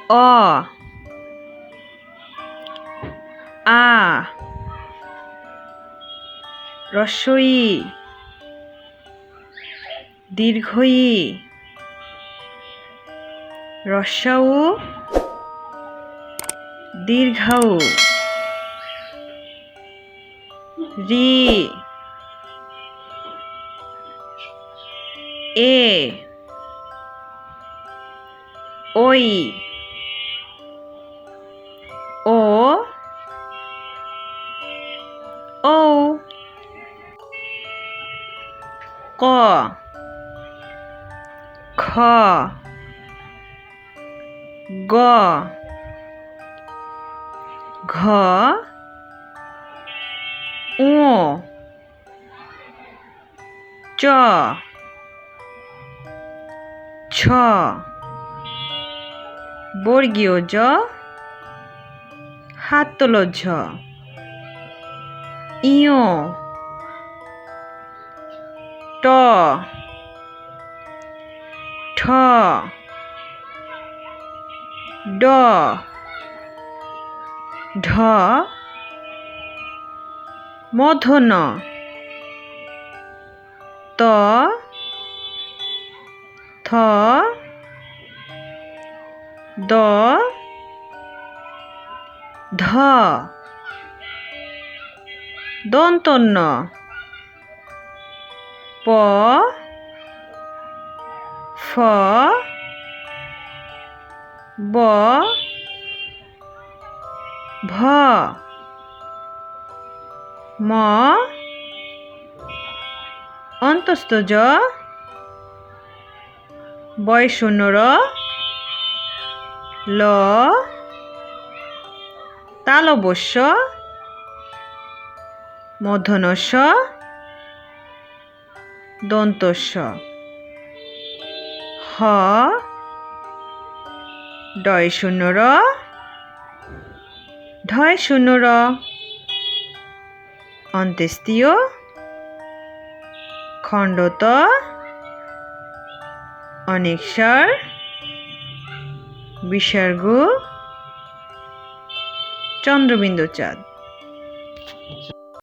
অ আ হ্রস্ব ই দীর্ঘ ই হ্রস্ব উ দীর্ঘ উ রি এ ওই ও ও ক খ গ ঘ ঙ চ ছ বর্গীয় জ হাত তোলো ঝ ইয় ট ঠ ড ঢ মূর্ধন্য ত থ দ ধ দন্তন্য প ফ ব ভ ম অন্তস্থ জ বয়শূন্য র ল তালবস্য মূর্ধন্যস্য দন্তস্য হ ডয়শূন্য র ঢয়শূন্য র অন্ত্যেষ্টিয় খণ্ডত অনেকস্বর বিসর্গ চন্দ্রবিন্দু চাঁদ।